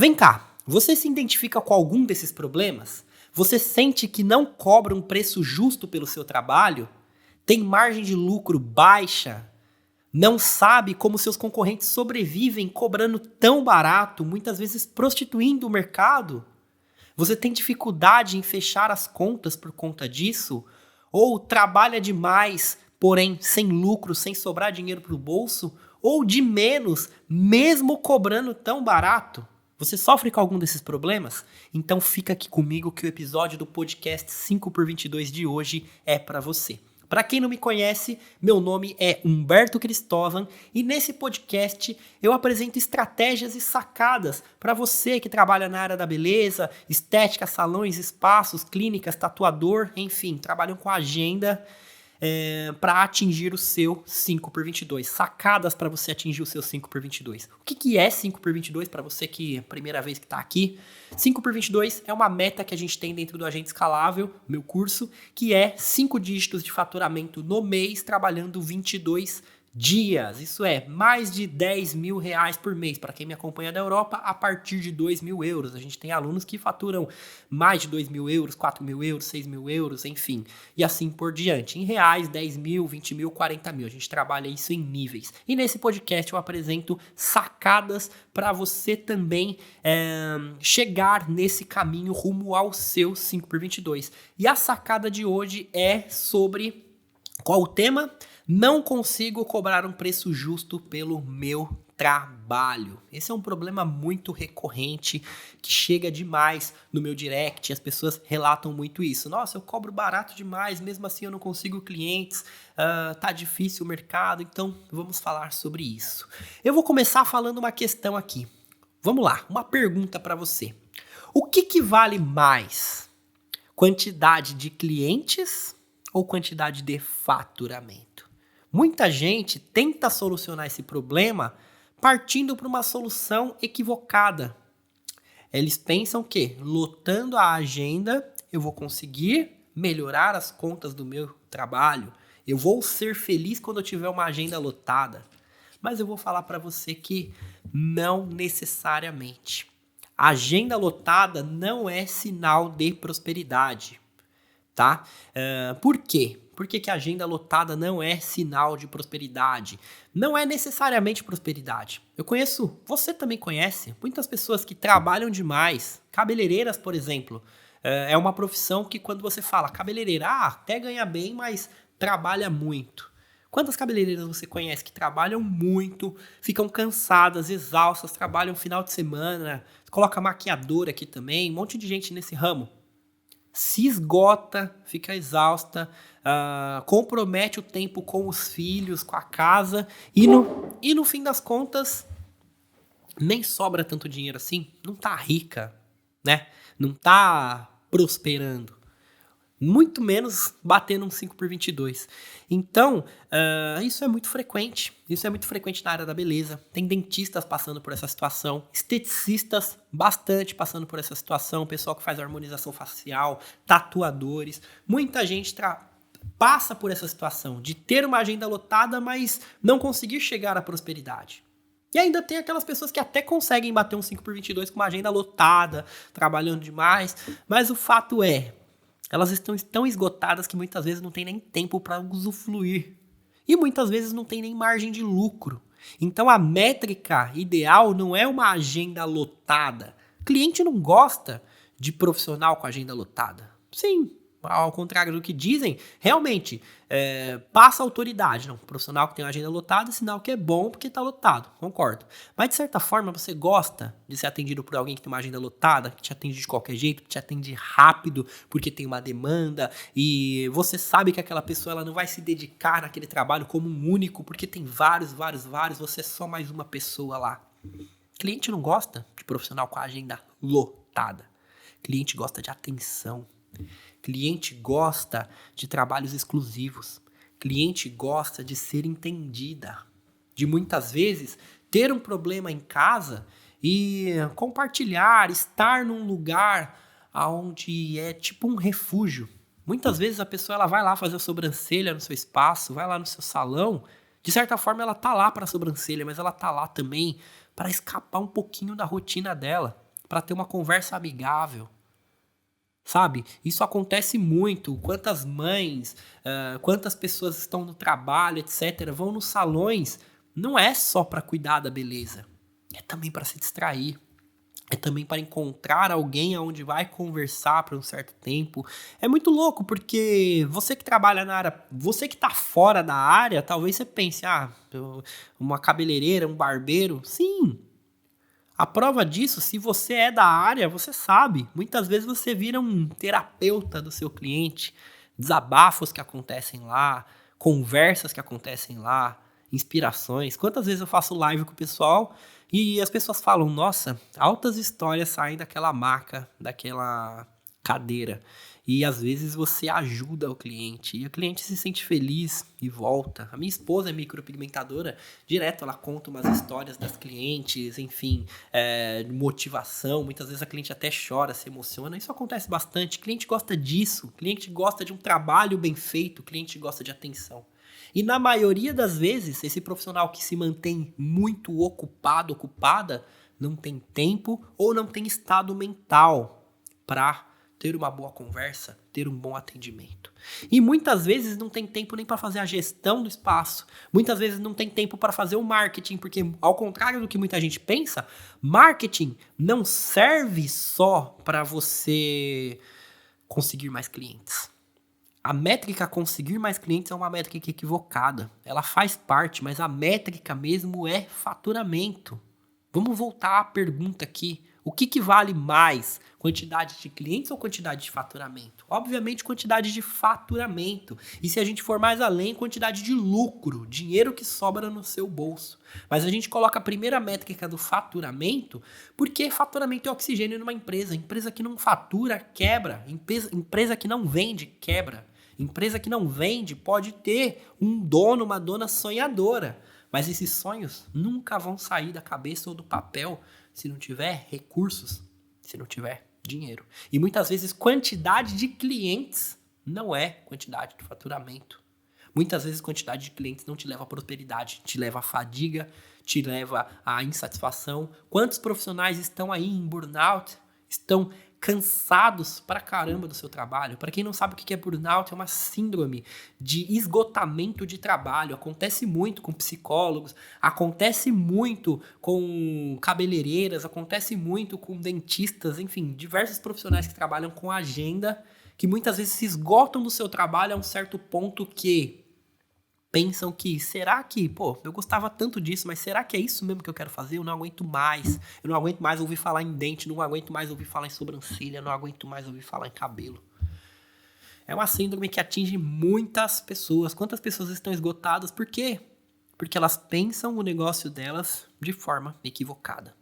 Vem cá, você se identifica com algum desses problemas? Você sente que não cobra um preço justo pelo seu trabalho? Tem margem de lucro baixa? Não sabe como seus concorrentes sobrevivem cobrando tão barato, muitas vezes prostituindo o mercado? Você tem dificuldade em fechar as contas por conta disso? Ou trabalha demais, porém sem lucro, sem sobrar dinheiro para o bolso? Ou de menos, mesmo cobrando tão barato? Você sofre com algum desses problemas? Então fica aqui comigo que o episódio do podcast 5x22 de hoje é para você. Para quem não me conhece, meu nome é Humberto Cristóvão e nesse podcast eu apresento estratégias e sacadas para você que trabalha na área da beleza, estética, salões, espaços, clínicas, tatuador, enfim, trabalham com agenda para atingir o seu 5x22. Sacadas para você atingir o seu 5x22. O que é 5x22 para você que é a primeira vez que está aqui? 5x22 é uma meta que a gente tem dentro do Agente Escalável, meu curso, que é 5 dígitos de faturamento no mês, trabalhando 22 dias. Isso é mais de 10 mil reais por mês. Para quem me acompanha da Europa, a partir de 2 mil euros. A gente tem alunos que faturam mais de 2 mil euros, 4 mil euros, 6 mil euros, enfim. E assim por diante. Em reais, 10 mil, 20 mil, 40 mil. A gente trabalha isso em níveis. E nesse podcast eu apresento sacadas para você também chegar nesse caminho rumo ao seu 5x22. E a sacada de hoje é sobre... Qual o tema? Não consigo cobrar um preço justo pelo meu trabalho. Esse é um problema muito recorrente que chega demais no meu direct. As pessoas relatam muito isso. Nossa, eu cobro barato demais, mesmo assim eu não consigo clientes, tá difícil o mercado, então vamos falar sobre isso. Eu vou começar falando uma questão aqui. Vamos lá, uma pergunta para você. O que vale mais? Quantidade de clientes ou quantidade de faturamento? Muita gente tenta solucionar esse problema partindo para uma solução equivocada. Eles pensam que, lotando a agenda, eu vou conseguir melhorar as contas do meu trabalho. Eu vou ser feliz quando eu tiver uma agenda lotada. Mas eu vou falar para você que não necessariamente. A agenda lotada não é sinal de prosperidade. Tá? Por quê? Por que a agenda lotada não é sinal de prosperidade? Não é necessariamente prosperidade. Eu conheço, você também conhece, muitas pessoas que trabalham demais. Cabeleireiras, por exemplo, é uma profissão que quando você fala cabeleireira, até ganha bem, mas trabalha muito. Quantas cabeleireiras você conhece que trabalham muito, ficam cansadas, exaustas, trabalham final de semana, coloca maquiadora aqui também, um monte de gente nesse ramo. Se esgota, fica exausta, compromete o tempo com os filhos, com a casa e no fim das contas nem sobra tanto dinheiro assim, não tá rica, né? Não tá prosperando. Muito menos batendo um 5x22. Então, isso é muito frequente. Isso é muito frequente na área da beleza. Tem dentistas passando por essa situação, esteticistas bastante passando por essa situação, pessoal que faz harmonização facial, tatuadores. Muita gente passa por essa situação de ter uma agenda lotada, mas não conseguir chegar à prosperidade. E ainda tem aquelas pessoas que até conseguem bater um 5x22 com uma agenda lotada, trabalhando demais, mas o fato é, elas estão tão esgotadas que muitas vezes não tem nem tempo para usufruir. E muitas vezes não tem nem margem de lucro. Então a métrica ideal não é uma agenda lotada. O cliente não gosta de profissional com agenda lotada. Sim, ao contrário do que dizem, realmente passa autoridade. Não, profissional que tem uma agenda lotada é sinal que é bom porque está lotado, concordo. Mas de certa forma você gosta de ser atendido por alguém que tem uma agenda lotada, que te atende de qualquer jeito, que te atende rápido porque tem uma demanda e você sabe que aquela pessoa ela não vai se dedicar naquele trabalho como um único porque tem vários, você é só mais uma pessoa lá. Cliente não gosta de profissional com a agenda lotada. Cliente gosta de atenção. Cliente gosta de trabalhos exclusivos. Cliente gosta de ser entendida. De muitas vezes ter um problema em casa e compartilhar, estar num lugar onde é tipo um refúgio. Muitas vezes a pessoa ela vai lá fazer a sobrancelha no seu espaço, vai lá no seu salão. De certa forma ela tá lá para a sobrancelha, mas ela tá lá também para escapar um pouquinho da rotina dela. para ter uma conversa amigável. Sabe? Isso acontece muito. Quantas mães, quantas pessoas estão no trabalho, etc., vão nos salões, não é só para cuidar da beleza. É também para se distrair. É também para encontrar alguém aonde vai conversar por um certo tempo. É muito louco, porque você que trabalha na área, você que tá fora da área, talvez você pense, uma cabeleireira, um barbeiro. Sim, a prova disso, se você é da área, você sabe. Muitas vezes você vira um terapeuta do seu cliente, desabafos que acontecem lá, conversas que acontecem lá, inspirações. Quantas vezes eu faço live com o pessoal e as pessoas falam, nossa, altas histórias saem daquela maca, daquela cadeira. E às vezes você ajuda o cliente e o cliente se sente feliz e volta. A minha esposa é micropigmentadora, direto ela conta umas histórias das clientes, enfim, motivação. Muitas vezes a cliente até chora, se emociona. Isso acontece bastante. O cliente gosta disso, o cliente gosta de um trabalho bem feito, o cliente gosta de atenção. E na maioria das vezes, esse profissional que se mantém muito ocupado, ocupada, não tem tempo ou não tem estado mental para ter uma boa conversa, ter um bom atendimento. E muitas vezes não tem tempo nem para fazer a gestão do espaço. Muitas vezes não tem tempo para fazer o marketing, porque ao contrário do que muita gente pensa, marketing não serve só para você conseguir mais clientes. A métrica conseguir mais clientes é uma métrica equivocada. Ela faz parte, mas a métrica mesmo é faturamento. Vamos voltar à pergunta aqui. O que vale mais? Quantidade de clientes ou quantidade de faturamento? Obviamente, quantidade de faturamento. E se a gente for mais além, quantidade de lucro, dinheiro que sobra no seu bolso. Mas a gente coloca a primeira métrica do faturamento, porque faturamento é oxigênio numa empresa. Empresa que não fatura, quebra. Empresa que não vende, quebra. Empresa que não vende pode ter um dono, uma dona sonhadora. Mas esses sonhos nunca vão sair da cabeça ou do papel se não tiver recursos, se não tiver dinheiro. E muitas vezes quantidade de clientes não é quantidade de faturamento. Muitas vezes quantidade de clientes não te leva à prosperidade, te leva à fadiga, te leva à insatisfação. Quantos profissionais estão aí em burnout, estão cansados pra caramba do seu trabalho? Para quem não sabe o que é burnout, é uma síndrome de esgotamento de trabalho. Acontece muito com psicólogos, acontece muito com cabeleireiras, acontece muito com dentistas, enfim, diversos profissionais que trabalham com agenda, que muitas vezes se esgotam do seu trabalho a um certo ponto que pensam que, será que, eu gostava tanto disso, mas será que é isso mesmo que eu quero fazer? Eu não aguento mais. Eu não aguento mais ouvir falar em dente, não aguento mais ouvir falar em sobrancelha, não aguento mais ouvir falar em cabelo. É uma síndrome que atinge muitas pessoas. Quantas pessoas estão esgotadas? Por quê? Porque elas pensam o negócio delas de forma equivocada.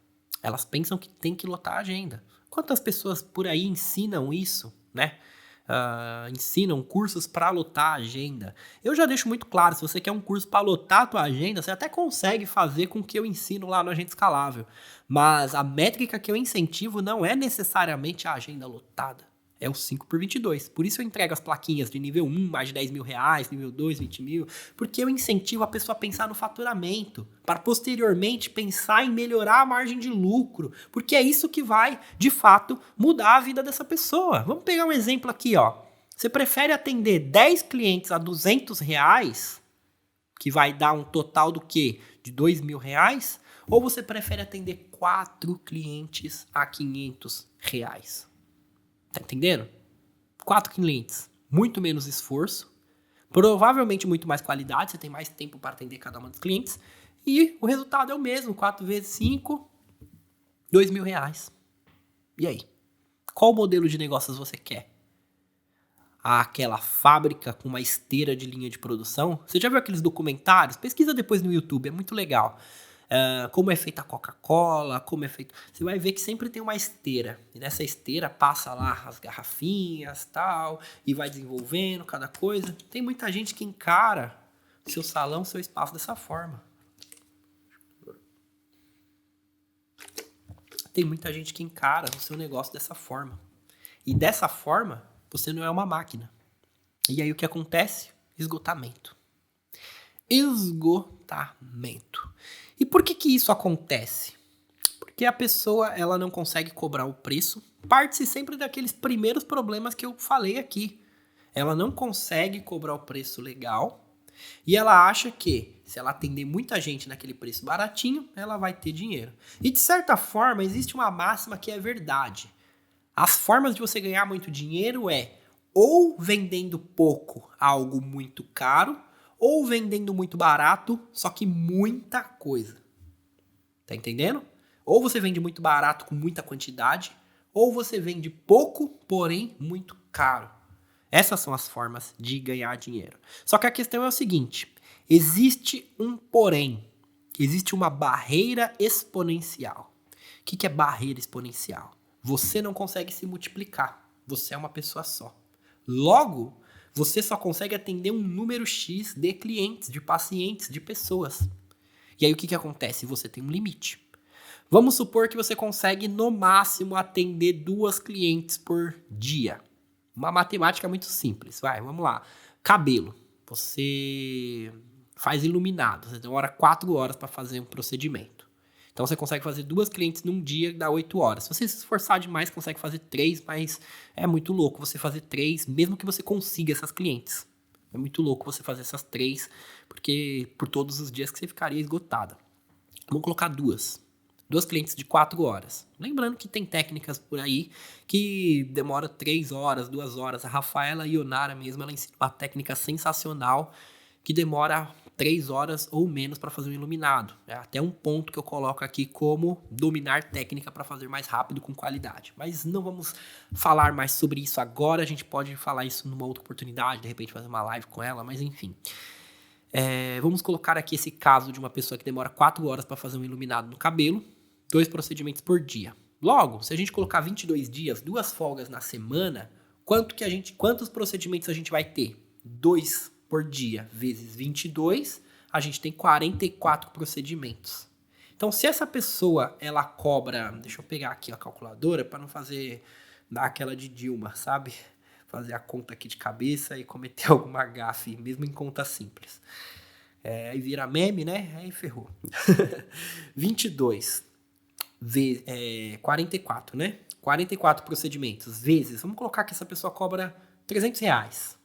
Elas pensam que tem que lotar a agenda. Quantas pessoas por aí ensinam isso, né? Ensinam cursos para lotar a agenda. Eu já deixo muito claro, se você quer um curso para lotar a tua agenda, você até consegue fazer com o que eu ensino lá no Agenda Escalável. Mas a métrica que eu incentivo não é necessariamente a agenda lotada. É o 5x22. Por isso eu entrego as plaquinhas de nível 1, mais de 10 mil reais, nível 2, 20 mil, porque eu incentivo a pessoa a pensar no faturamento, para posteriormente pensar em melhorar a margem de lucro, porque é isso que vai, de fato, mudar a vida dessa pessoa. Vamos pegar um exemplo aqui, ó. Você prefere atender 10 clientes a R$ 200, que vai dar um total do quê? De R$ 2.000? Ou você prefere atender 4 clientes a R$ 500? Tá entendendo? 4 clientes, muito menos esforço, provavelmente muito mais qualidade, você tem mais tempo para atender cada um dos clientes, e o resultado é o mesmo, 4 vezes 5, R$ 2.000. E aí? Qual modelo de negócios você quer? Aquela fábrica com uma esteira de linha de produção? Você já viu aqueles documentários? Pesquisa depois no YouTube, é muito legal. Como é feita a Coca-Cola, como é feito... Você vai ver que sempre tem uma esteira. E nessa esteira passa lá as garrafinhas e tal, e vai desenvolvendo cada coisa. Tem muita gente que encara seu salão, seu espaço dessa forma. Tem muita gente que encara o seu negócio dessa forma. E dessa forma, você não é uma máquina. E aí o que acontece? Esgotamento. Esgotamento. E por que isso acontece? que a pessoa ela não consegue cobrar o preço. Parte-se sempre daqueles primeiros problemas que eu falei aqui. Ela não consegue cobrar o preço legal e ela acha que se ela atender muita gente naquele preço baratinho, ela vai ter dinheiro. E de certa forma, existe uma máxima que é verdade. As formas de você ganhar muito dinheiro é ou vendendo pouco algo muito caro, ou vendendo muito barato, só que muita coisa. Tá entendendo? Ou você vende muito barato com muita quantidade, ou você vende pouco, porém muito caro. Essas são as formas de ganhar dinheiro. Só que a questão é o seguinte, existe um porém, existe uma barreira exponencial. O que é barreira exponencial? Você não consegue se multiplicar, você é uma pessoa só. Logo, você só consegue atender um número X de clientes, de pacientes, de pessoas. E aí o que acontece? Você tem um limite. Vamos supor que você consegue no máximo atender 2 clientes por dia. Uma matemática muito simples. Vai, vamos lá. Cabelo. Você faz iluminado. Você demora 4 horas para fazer um procedimento. Então você consegue fazer 2 clientes num dia, dá 8 horas. Se você se esforçar demais, consegue fazer 3, mas é muito louco você fazer 3, mesmo que você consiga essas clientes. É muito louco você fazer essas 3, porque por todos os dias que você ficaria esgotada. Vamos colocar 2 clientes de 4 horas. Lembrando que tem técnicas por aí que demora 3 horas, 2 horas. A Rafaela Ionara mesmo, ela ensina uma técnica sensacional que demora 3 horas ou menos para fazer um iluminado. É até um ponto que eu coloco aqui como dominar técnica para fazer mais rápido com qualidade. Mas não vamos falar mais sobre isso agora. A gente pode falar isso numa outra oportunidade, de repente fazer uma live com ela, mas enfim. Vamos colocar aqui esse caso de uma pessoa que demora 4 horas para fazer um iluminado no cabelo, 2 procedimentos por dia. Logo, se a gente colocar 22 dias, 2 folgas na semana, quantos procedimentos a gente vai ter? 2 por dia vezes 22, a gente tem 44 procedimentos. Então, se essa pessoa, ela cobra... Deixa eu pegar aqui a calculadora para não dar aquela de Dilma, sabe? Fazer a conta aqui de cabeça e cometer alguma gafe, mesmo em conta simples. Aí vira meme, né? Aí ferrou. 22 vezes 44, né? 44 procedimentos vezes... Vamos colocar que essa pessoa cobra R$300.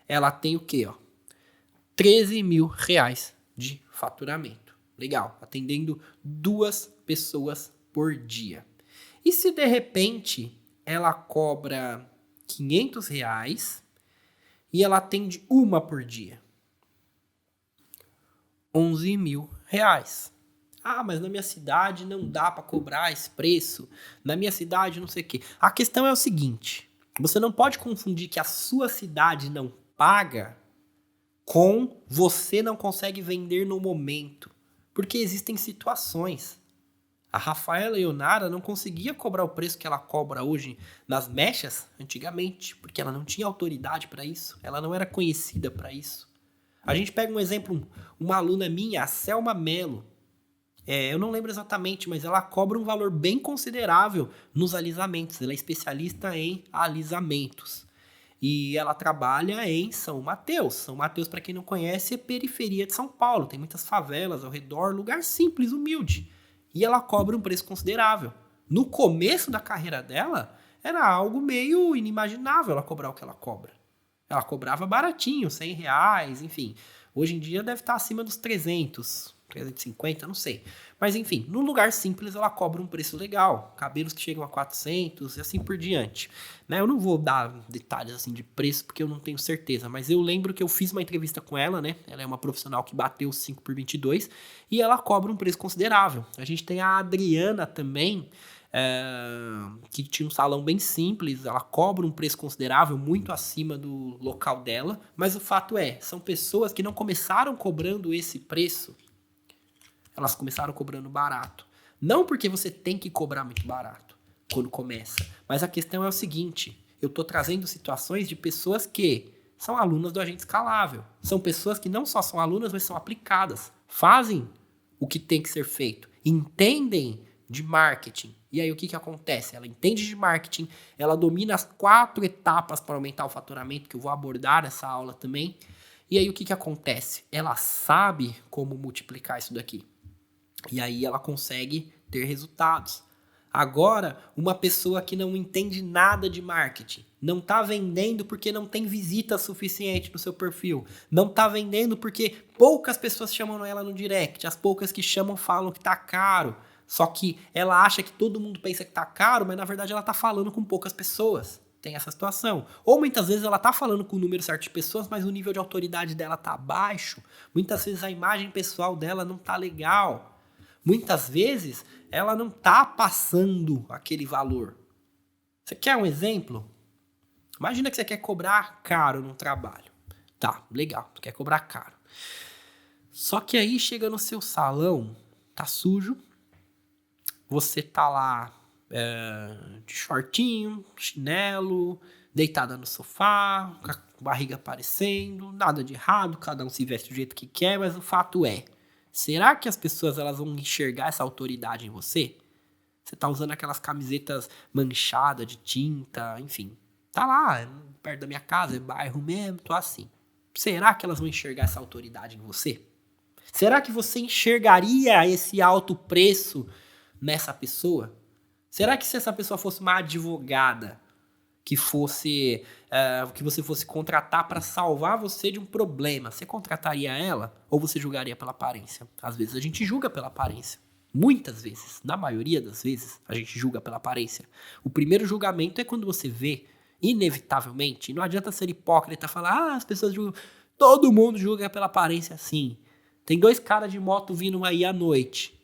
Ela tem o quê? R$13 mil de faturamento. Legal, atendendo 2 pessoas por dia. E se de repente ela cobra R$500 e ela atende 1 por dia? R$11 mil. Ah, mas na minha cidade não dá para cobrar esse preço. Na minha cidade não sei o quê. A questão é o seguinte, você não pode confundir que a sua cidade não paga com você não consegue vender no momento. Porque existem situações. A Rafaela Ionara não conseguia cobrar o preço que ela cobra hoje nas mechas antigamente, porque ela não tinha autoridade para isso, ela não era conhecida para isso. A gente pega um exemplo, uma aluna minha, a Selma Mello. Eu não lembro exatamente, mas ela cobra um valor bem considerável nos alisamentos. Ela é especialista em alisamentos. E ela trabalha em São Mateus. São Mateus, para quem não conhece, é periferia de São Paulo. Tem muitas favelas ao redor, lugar simples, humilde. E ela cobra um preço considerável. No começo da carreira dela, era algo meio inimaginável ela cobrar o que ela cobra. Ela cobrava baratinho, R$100, enfim. Hoje em dia deve estar acima dos 300, 350, não sei. Mas enfim, no lugar simples ela cobra um preço legal. Cabelos que chegam a 400 e assim por diante. Né? Eu não vou dar detalhes assim de preço porque eu não tenho certeza. Mas eu lembro que eu fiz uma entrevista com ela, né? Ela é uma profissional que bateu 5 por 22 e ela cobra um preço considerável. A gente tem a Adriana também, que tinha um salão bem simples, ela cobra um preço considerável, muito acima do local dela, mas o fato são pessoas que não começaram cobrando esse preço, elas começaram cobrando barato. Não porque você tem que cobrar muito barato quando começa, mas a questão é o seguinte, eu estou trazendo situações de pessoas que são alunas do Agente Escalável, são pessoas que não só são alunas, mas são aplicadas, fazem o que tem que ser feito, entendem de marketing. E aí o que acontece? Ela entende de marketing, ela domina as 4 etapas para aumentar o faturamento, que eu vou abordar nessa aula também. E aí o que acontece? Ela sabe como multiplicar isso daqui. E aí ela consegue ter resultados. Agora, uma pessoa que não entende nada de marketing, não está vendendo porque não tem visita suficiente no seu perfil, não está vendendo porque poucas pessoas chamam ela no direct, as poucas que chamam falam que está caro, só que ela acha que todo mundo pensa que está caro, mas na verdade ela está falando com poucas pessoas. Tem essa situação. Ou muitas vezes ela está falando com o número certo de pessoas, mas o nível de autoridade dela está baixo. Muitas vezes a imagem pessoal dela não está legal. Muitas vezes ela não está passando aquele valor. Você quer um exemplo? Imagina que você quer cobrar caro no trabalho. Tá, legal, tu quer cobrar caro. Só que aí chega no seu salão, tá sujo, você tá lá de shortinho, chinelo, deitada no sofá, com a barriga aparecendo, nada de errado, cada um se veste do jeito que quer, mas o fato é, será que as pessoas elas vão enxergar essa autoridade em você? Você tá usando aquelas camisetas manchadas de tinta, enfim. Tá lá, perto da minha casa, é bairro mesmo, tô assim. Será que elas vão enxergar essa autoridade em você? Será que você enxergaria esse alto preço nessa pessoa? Será que se essa pessoa fosse uma advogada que você fosse contratar para salvar você de um problema, você contrataria ela ou você julgaria pela aparência? Às vezes a gente julga pela aparência. Muitas vezes, na maioria das vezes, a gente julga pela aparência. O primeiro julgamento é quando você vê, inevitavelmente, não adianta ser hipócrita e falar, as pessoas julgam, todo mundo julga pela aparência, sim. Tem 2 caras de moto vindo aí à noite.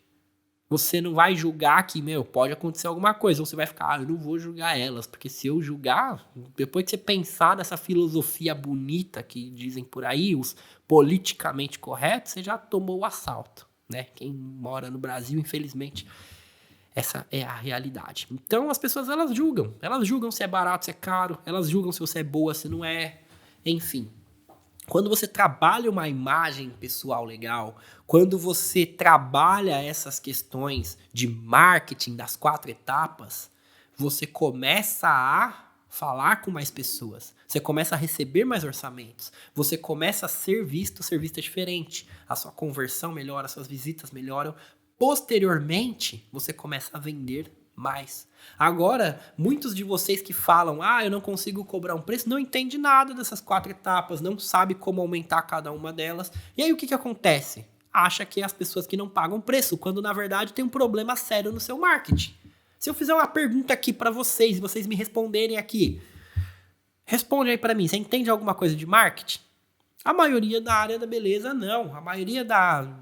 Você não vai julgar que, pode acontecer alguma coisa. Ou você vai ficar, eu não vou julgar elas. Porque se eu julgar, depois que você pensar nessa filosofia bonita que dizem por aí, os politicamente corretos, você já tomou o assalto, né? Quem mora no Brasil, infelizmente, essa é a realidade. Então, as pessoas, elas julgam. Elas julgam se é barato, se é caro. Elas julgam se você é boa, se não é. Enfim. Quando você trabalha uma imagem pessoal legal, quando você trabalha essas questões de marketing das 4 etapas, você começa a falar com mais pessoas, você começa a receber mais orçamentos, você começa a ser vista diferente, a sua conversão melhora, as suas visitas melhoram. Posteriormente, você começa a vender mais. Agora, muitos de vocês que falam, eu não consigo cobrar um preço, não entende nada dessas 4 etapas, não sabe como aumentar cada uma delas. E aí o que acontece? Acha que é as pessoas que não pagam preço, quando na verdade tem um problema sério no seu marketing. Se eu fizer uma pergunta aqui para vocês e vocês me responderem aqui, responde aí para mim, você entende alguma coisa de marketing? A maioria da área da beleza, não. A maioria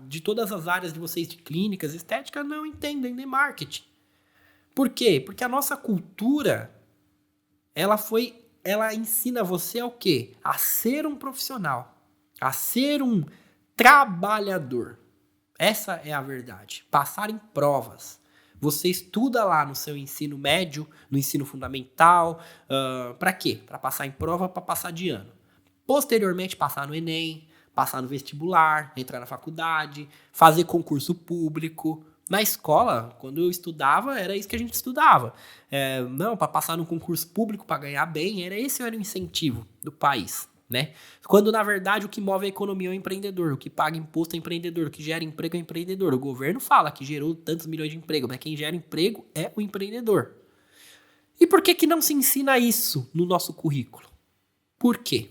de todas as áreas de vocês de clínicas, estética, não entendem de marketing. Por quê? Porque a nossa cultura, ela ensina você ao quê? A ser um profissional, a ser um trabalhador. Essa é a verdade. Passar em provas. Você estuda lá no seu ensino médio, no ensino fundamental, para quê? Para passar em prova, para passar de ano. Posteriormente, passar no Enem, passar no vestibular, entrar na faculdade, fazer concurso público. Na escola, quando eu estudava, era isso que a gente estudava. Para passar num concurso público, para ganhar bem, esse era o incentivo do país, né? Quando, na verdade, o que move a economia é o empreendedor, o que paga imposto é o empreendedor, o que gera emprego é o empreendedor. O governo fala que gerou tantos milhões de emprego, mas quem gera emprego é o empreendedor. E por que não se ensina isso no nosso currículo? Por quê?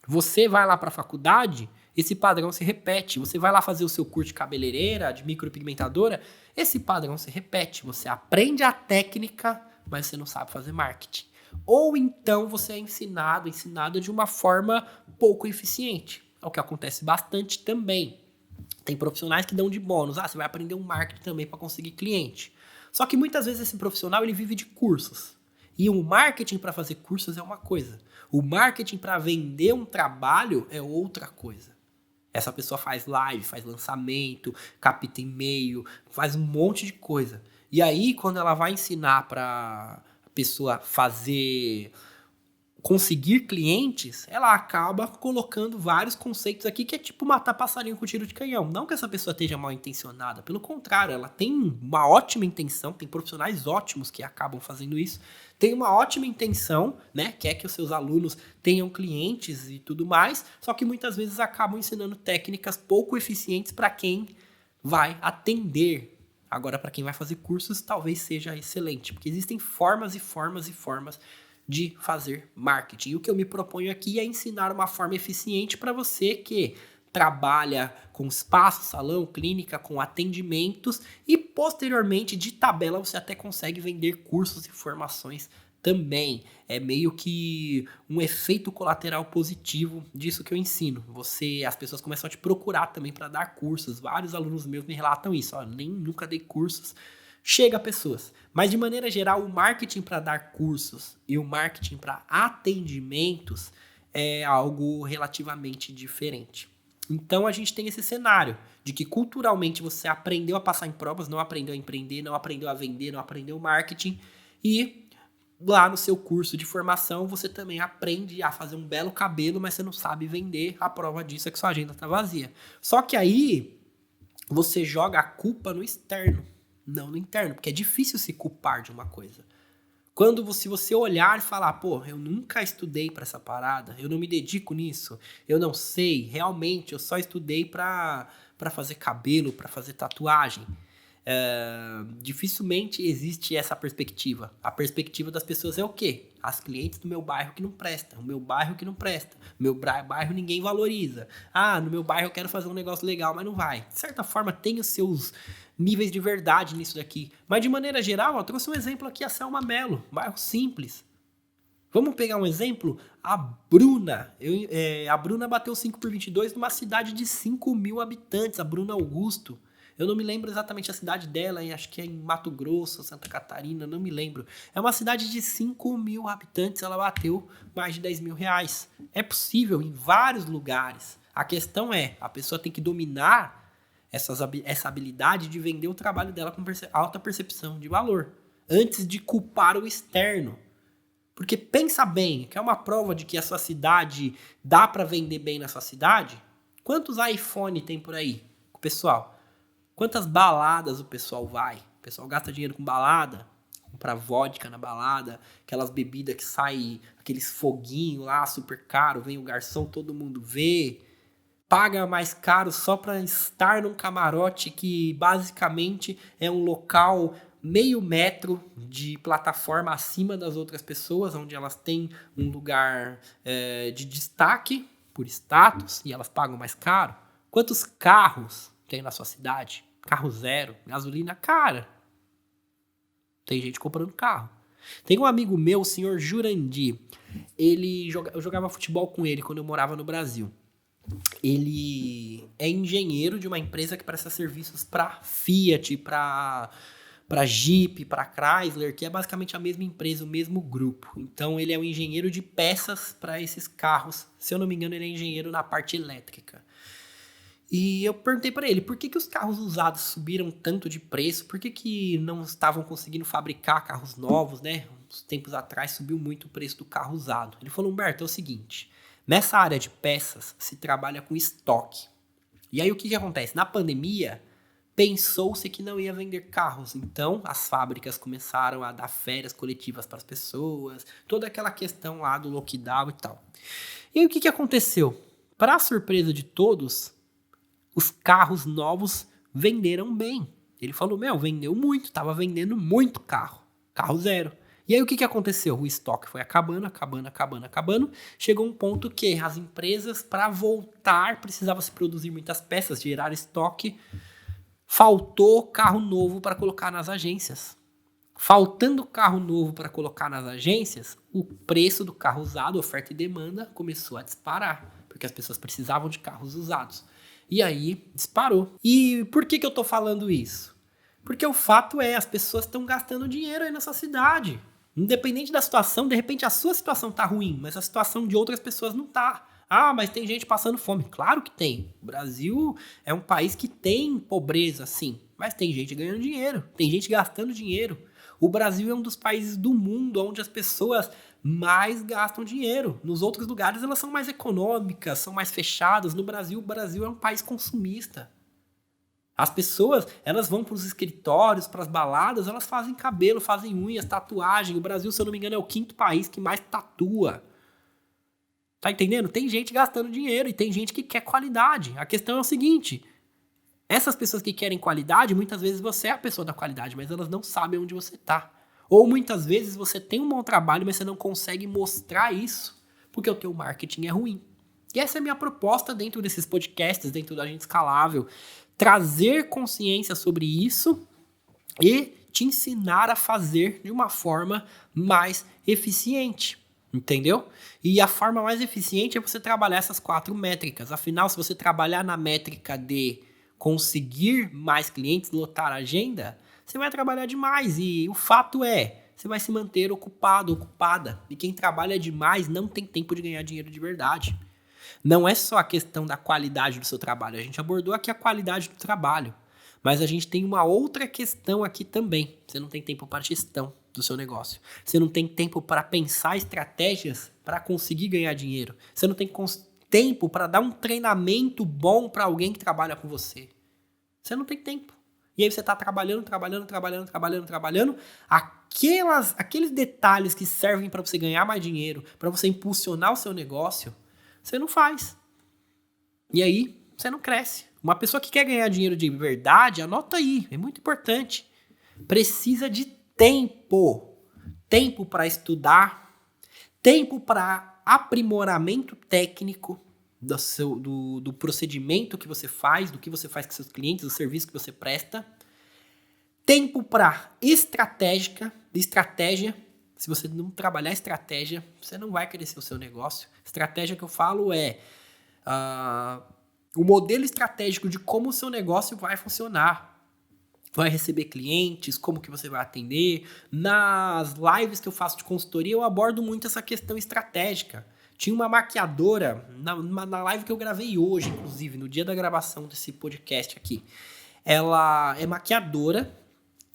Você vai lá para a faculdade, esse padrão se repete. Você vai lá fazer o seu curso de cabeleireira, de micropigmentadora, esse padrão se repete. Você aprende a técnica, mas você não sabe fazer marketing. Ou então você é ensinada de uma forma pouco eficiente. É o que acontece bastante também. Tem profissionais que dão de bônus. Você vai aprender um marketing também para conseguir cliente. Só que muitas vezes esse profissional ele vive de cursos. E o marketing para fazer cursos é uma coisa. O marketing para vender um trabalho é outra coisa. Essa pessoa faz live, faz lançamento, capta e-mail, faz um monte de coisa. E aí, quando ela vai ensinar para a pessoa conseguir clientes, ela acaba colocando vários conceitos aqui que é tipo matar passarinho com tiro de canhão. Não que essa pessoa esteja mal intencionada, pelo contrário, ela tem uma ótima intenção, tem profissionais ótimos que acabam fazendo isso, tem uma ótima intenção, né? Quer que os seus alunos tenham clientes e tudo mais, só que muitas vezes acabam ensinando técnicas pouco eficientes para quem vai atender. Agora, para quem vai fazer cursos, talvez seja excelente, porque existem formas e formas e formas de fazer marketing. E o que eu me proponho aqui é ensinar uma forma eficiente para você que trabalha com espaço, salão, clínica, com atendimentos e posteriormente de tabela você até consegue vender cursos e formações também. É meio que um efeito colateral positivo disso que eu ensino. As pessoas começam a te procurar também para dar cursos. Vários alunos meus me relatam isso. Ó, nunca dei cursos. Chega a pessoas. Mas de maneira geral, o marketing para dar cursos e o marketing para atendimentos é algo relativamente diferente. Então a gente tem esse cenário de que culturalmente você aprendeu a passar em provas, não aprendeu a empreender, não aprendeu a vender, não aprendeu marketing, e lá no seu curso de formação você também aprende a fazer um belo cabelo, mas você não sabe vender. A prova disso é que sua agenda está vazia. Só que aí você joga a culpa no externo, não no interno, porque é difícil se culpar de uma coisa. Se você olhar e falar, pô, eu nunca estudei para essa parada, eu não me dedico nisso, eu não sei, realmente, eu só estudei para fazer cabelo, para fazer tatuagem. Dificilmente existe essa perspectiva. A perspectiva das pessoas é o quê? As clientes do meu bairro que não prestam, o meu bairro que não presta, meu bairro ninguém valoriza. Ah, no meu bairro eu quero fazer um negócio legal, mas não vai. De certa forma, tem os seus níveis de verdade nisso daqui. Mas de maneira geral, eu trouxe um exemplo aqui, a Selma Melo, bairro simples. Vamos pegar um exemplo? A Bruna. A Bruna bateu 5x22 numa cidade de 5.000 habitantes, a Bruna Augusto. Eu não me lembro exatamente a cidade dela, acho que é em Mato Grosso, Santa Catarina, não me lembro. É uma cidade de 5.000 habitantes, ela bateu mais de 10 mil reais. É possível em vários lugares. A questão é, a pessoa tem que dominar essa habilidade de vender o trabalho dela com alta percepção de valor, antes de culpar o externo. Porque pensa bem, que é uma prova de que a sua cidade dá para vender bem na sua cidade. Quantos iPhone tem por aí, pessoal? Quantas baladas o pessoal vai? O pessoal gasta dinheiro com balada, compra vodka na balada, aquelas bebidas que saem, aqueles foguinhos lá super caro, vem o garçom, todo mundo vê, paga mais caro só para estar num camarote que basicamente é um local meio metro de plataforma acima das outras pessoas, onde elas têm um lugar de destaque por status e elas pagam mais caro. Quantos carros tem na sua cidade? Carro zero, gasolina cara. Tem gente comprando carro. Tem um amigo meu, o senhor Jurandir. Eu jogava futebol com ele quando eu morava no Brasil. Ele é engenheiro de uma empresa que presta serviços para Fiat, para Jeep, para Chrysler, que é basicamente a mesma empresa, o mesmo grupo. Então ele é um engenheiro de peças para esses carros. Se eu não me engano, ele é engenheiro na parte elétrica. E eu perguntei para ele, por que os carros usados subiram tanto de preço? Por que não estavam conseguindo fabricar carros novos, né? Uns tempos atrás subiu muito o preço do carro usado. Ele falou, Humberto, é o seguinte, nessa área de peças se trabalha com estoque. E aí o que acontece? Na pandemia, pensou-se que não ia vender carros. Então, as fábricas começaram a dar férias coletivas para as pessoas, toda aquela questão lá do lockdown e tal. E aí o que aconteceu? Para surpresa de todos, os carros novos venderam bem. Ele falou, vendeu muito, tava vendendo muito carro zero. E aí o que aconteceu? O estoque foi acabando. Chegou um ponto que as empresas, para voltar, precisavam se produzir muitas peças, gerar estoque. Faltou carro novo para colocar nas agências. Faltando carro novo para colocar nas agências, o preço do carro usado, oferta e demanda, começou a disparar, porque as pessoas precisavam de carros usados. E aí, disparou. E por que eu tô falando isso? Porque o fato é, as pessoas estão gastando dinheiro aí nessa cidade. Independente da situação, de repente a sua situação tá ruim, mas a situação de outras pessoas não tá. Ah, mas tem gente passando fome. Claro que tem. O Brasil é um país que tem pobreza, sim. Mas tem gente ganhando dinheiro. Tem gente gastando dinheiro. O Brasil é um dos países do mundo onde as pessoas mais gastam dinheiro. Nos outros lugares elas são mais econômicas, são mais fechadas. No Brasil, o Brasil é um país consumista. As pessoas, elas vão para os escritórios, para as baladas, elas fazem cabelo, fazem unhas, tatuagem. O Brasil, se eu não me engano, é o 5º país que mais tatua. Tá entendendo? Tem gente gastando dinheiro e tem gente que quer qualidade. A questão é o seguinte, Essas pessoas que querem qualidade, muitas vezes você é a pessoa da qualidade, mas elas não sabem onde você está. Ou muitas vezes você tem um bom trabalho, mas você não consegue mostrar isso porque o teu marketing é ruim. E essa é a minha proposta dentro desses podcasts, dentro da Agente Escalável. Trazer consciência sobre isso e te ensinar a fazer de uma forma mais eficiente. Entendeu? E a forma mais eficiente é você trabalhar essas 4 métricas. Afinal, se você trabalhar na métrica de conseguir mais clientes, lotar a agenda, você vai trabalhar demais. E o fato é, você vai se manter ocupado, ocupada. E quem trabalha demais não tem tempo de ganhar dinheiro de verdade. Não é só a questão da qualidade do seu trabalho. A gente abordou aqui a qualidade do trabalho. Mas a gente tem uma outra questão aqui também. Você não tem tempo para gestão do seu negócio. Você não tem tempo para pensar estratégias para conseguir ganhar dinheiro. Você não tem tempo para dar um treinamento bom para alguém que trabalha com você. Você não tem tempo. E aí você está trabalhando. Aqueles detalhes que servem para você ganhar mais dinheiro, para você impulsionar o seu negócio, você não faz. E aí você não cresce. Uma pessoa que quer ganhar dinheiro de verdade, anota aí, é muito importante. Precisa de tempo. Tempo para estudar, tempo para aprimoramento técnico do procedimento que você faz, do que você faz com seus clientes, do serviço que você presta. Tempo para estratégia. Se você não trabalhar estratégia, você não vai crescer o seu negócio. Estratégia que eu falo é o modelo estratégico de como o seu negócio vai funcionar. Vai receber clientes, como que você vai atender. Nas lives que eu faço de consultoria, eu abordo muito essa questão estratégica. Tinha uma maquiadora, na live que eu gravei hoje, inclusive, no dia da gravação desse podcast aqui. Ela é maquiadora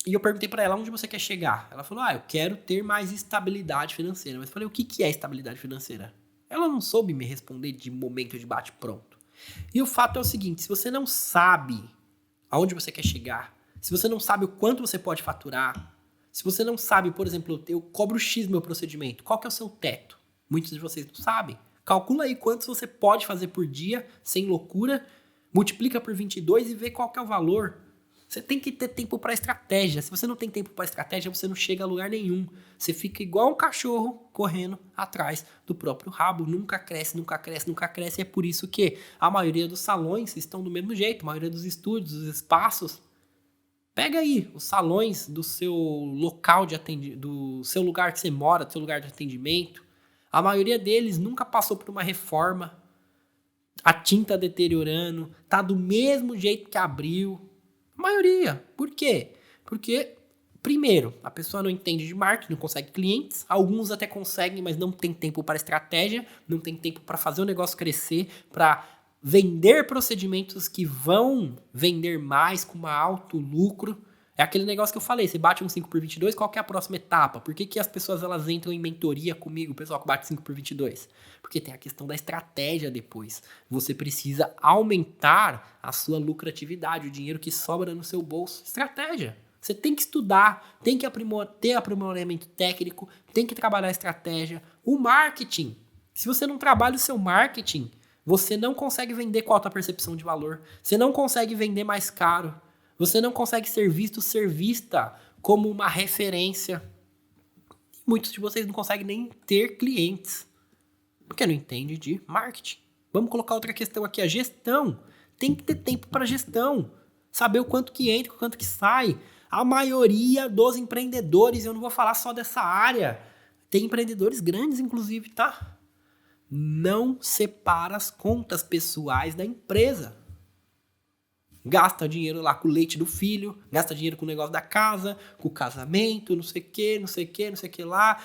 e eu perguntei para ela onde você quer chegar. Ela falou, eu quero ter mais estabilidade financeira. Mas eu falei, o que é estabilidade financeira? Ela não soube me responder de momento de bate-pronto. E o fato é o seguinte, se você não sabe aonde você quer chegar, se você não sabe o quanto você pode faturar, se você não sabe, por exemplo, eu cobro X no meu procedimento, qual que é o seu teto? Muitos de vocês não sabem. Calcula aí quantos você pode fazer por dia, sem loucura, multiplica por 22 e vê qual que é o valor. Você tem que ter tempo para estratégia. Se você não tem tempo para estratégia, você não chega a lugar nenhum. Você fica igual um cachorro correndo atrás do próprio rabo. Nunca cresce. E é por isso que a maioria dos salões estão do mesmo jeito. A maioria dos estúdios, dos espaços. Pega aí os salões do seu local de atendimento, do seu lugar que você mora, do seu lugar de atendimento. A maioria deles nunca passou por uma reforma. A tinta deteriorando. Tá do mesmo jeito que abriu. A maioria. Por quê? Porque, primeiro, a pessoa não entende de marketing, não consegue clientes. Alguns até conseguem, mas não tem tempo para estratégia, não tem tempo para fazer o negócio crescer, para vender procedimentos que vão vender mais com um alto lucro. É aquele negócio que eu falei, você bate um 5x22, qual que é a próxima etapa? Por que as pessoas elas entram em mentoria comigo, o pessoal que bate 5x22? Porque tem a questão da estratégia depois. Você precisa aumentar a sua lucratividade, o dinheiro que sobra no seu bolso. Estratégia. Você tem que estudar, tem que ter aprimoramento técnico, tem que trabalhar a estratégia. O marketing. Se você não trabalha o seu marketing, você não consegue vender com alta percepção de valor. Você não consegue vender mais caro. Você não consegue ser vista como uma referência. Muitos de vocês não conseguem nem ter clientes, porque não entende de marketing. Vamos colocar outra questão aqui, a gestão. Tem que ter tempo para gestão. Saber o quanto que entra, o quanto que sai. A maioria dos empreendedores, eu não vou falar só dessa área, tem empreendedores grandes, inclusive, tá? Não separa as contas pessoais da empresa. Gasta dinheiro lá com o leite do filho, gasta dinheiro com o negócio da casa, com o casamento, não sei o que lá,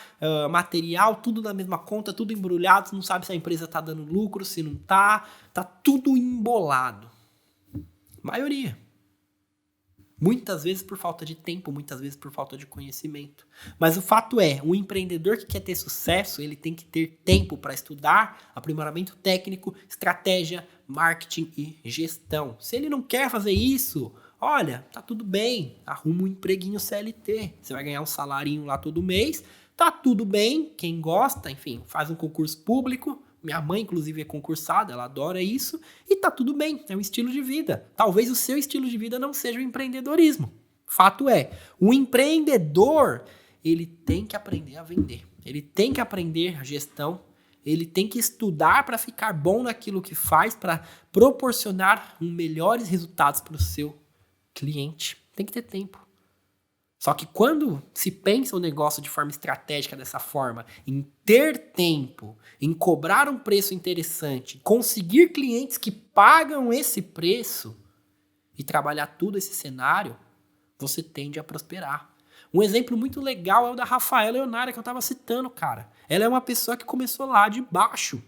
material, tudo na mesma conta, tudo embrulhado, você não sabe se a empresa tá dando lucro, se não tá tudo embolado. Maioria. Muitas vezes por falta de tempo, muitas vezes por falta de conhecimento. Mas o fato é, um empreendedor que quer ter sucesso, ele tem que ter tempo para estudar, aprimoramento técnico, estratégia, marketing e gestão. Se ele não quer fazer isso, olha, tá tudo bem, arruma um empreguinho CLT. Você vai ganhar um salarinho lá todo mês, tá tudo bem, quem gosta, enfim, faz um concurso público, Minha mãe, inclusive, é concursada, ela adora isso e tá tudo bem, é um estilo de vida. Talvez o seu estilo de vida não seja o empreendedorismo. Fato é, o empreendedor, ele tem que aprender a vender. Ele tem que aprender a gestão, ele tem que estudar para ficar bom naquilo que faz, para proporcionar melhores resultados para o seu cliente. Tem que ter tempo. Só que quando se pensa o negócio de forma estratégica dessa forma, em ter tempo, em cobrar um preço interessante, conseguir clientes que pagam esse preço e trabalhar tudo esse cenário, você tende a prosperar. Um exemplo muito legal é o da Rafaela Leonara, que eu estava citando, cara. Ela é uma pessoa que começou lá de baixo.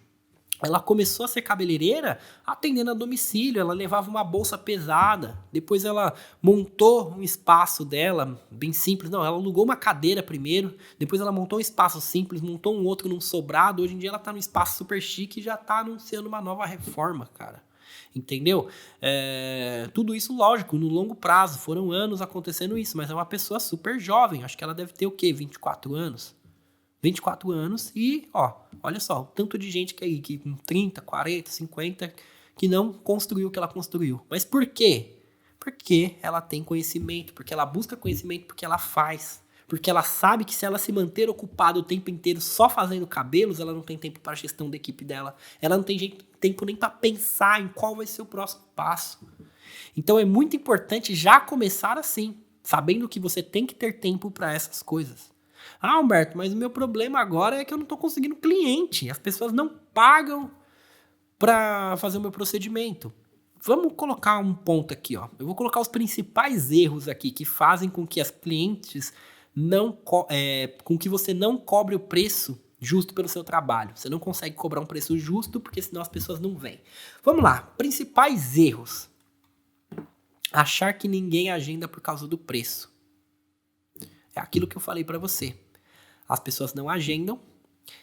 Ela começou a ser cabeleireira atendendo a domicílio, ela levava uma bolsa pesada, depois ela montou um espaço dela, bem simples, não, ela alugou uma cadeira primeiro, depois ela montou um espaço simples, montou um outro num sobrado, hoje em dia ela tá num espaço super chique e já tá anunciando uma nova reforma, cara. Entendeu? Tudo isso, lógico, no longo prazo, foram anos acontecendo isso, mas é uma pessoa super jovem, acho que ela deve ter o quê? 24 anos? 24 anos e, olha só, o tanto de gente que com 30, 40, 50, que não construiu o que ela construiu. Mas por quê? Porque ela tem conhecimento, porque ela busca conhecimento, porque ela faz. Porque ela sabe que se ela se manter ocupada o tempo inteiro só fazendo cabelos, ela não tem tempo para a gestão da equipe dela. Ela não tem tempo nem para pensar em qual vai ser o próximo passo. Então é muito importante já começar assim, sabendo que você tem que ter tempo para essas coisas. Ah, Humberto, mas o meu problema agora é que eu não estou conseguindo cliente. As pessoas não pagam para fazer o meu procedimento. Vamos colocar um ponto aqui, ó. Eu vou colocar os principais erros aqui que fazem com que as clientes com que você não cobre o preço justo pelo seu trabalho. Você não consegue cobrar um preço justo porque senão as pessoas não vêm. Vamos lá. Principais erros. Achar que ninguém agenda por causa do preço. É aquilo que eu falei para você. As pessoas não agendam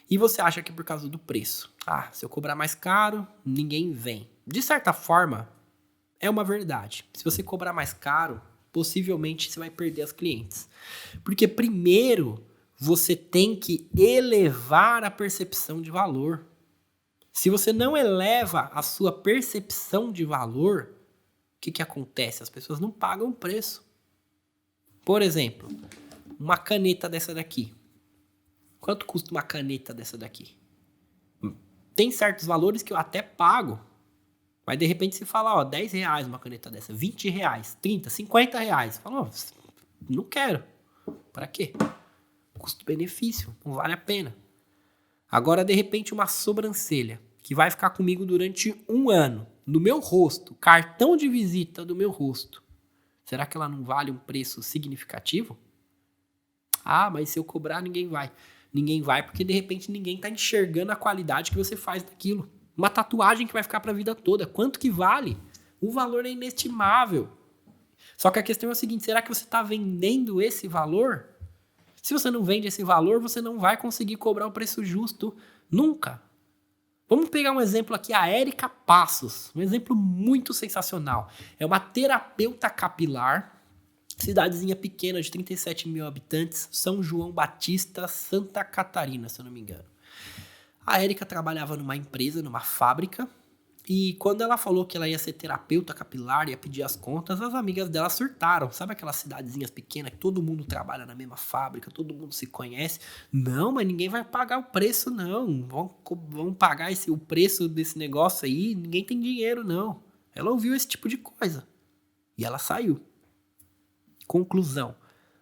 e você acha que por causa do preço. Ah, se eu cobrar mais caro, ninguém vem. De certa forma, é uma verdade. Se você cobrar mais caro, possivelmente você vai perder as clientes. Porque primeiro, você tem que elevar a percepção de valor. Se você não eleva a sua percepção de valor, o que acontece? As pessoas não pagam o preço. Por exemplo, uma caneta dessa daqui. Quanto custa uma caneta dessa daqui? Tem certos valores que eu até pago. Mas de repente se fala, 10 reais uma caneta dessa, 20 reais, 30, 50 reais. Fala, não quero. Para quê? Custo-benefício, não vale a pena. Agora, de repente, uma sobrancelha que vai ficar comigo durante 1 ano, no meu rosto, cartão de visita do meu rosto. Será que ela não vale um preço significativo? Ah, mas se eu cobrar, ninguém vai. Ninguém vai porque, de repente, ninguém está enxergando a qualidade que você faz daquilo. Uma tatuagem que vai ficar para a vida toda. Quanto que vale? O valor é inestimável. Só que a questão é o seguinte, será que você está vendendo esse valor? Se você não vende esse valor, você não vai conseguir cobrar o preço justo nunca. Vamos pegar um exemplo aqui, a Érica Passos. Um exemplo muito sensacional. É uma terapeuta capilar, cidadezinha pequena de 37 mil habitantes, São João Batista, Santa Catarina, se eu não me engano. A Érica trabalhava numa empresa, numa fábrica, e quando ela falou que ela ia ser terapeuta capilar, ia pedir as contas, as amigas dela surtaram. Sabe aquelas cidadezinhas pequenas que todo mundo trabalha na mesma fábrica, todo mundo se conhece? Não, mas ninguém vai pagar o preço, não. Vão pagar o preço desse negócio aí, ninguém tem dinheiro, não. Ela ouviu esse tipo de coisa. E ela saiu. Conclusão.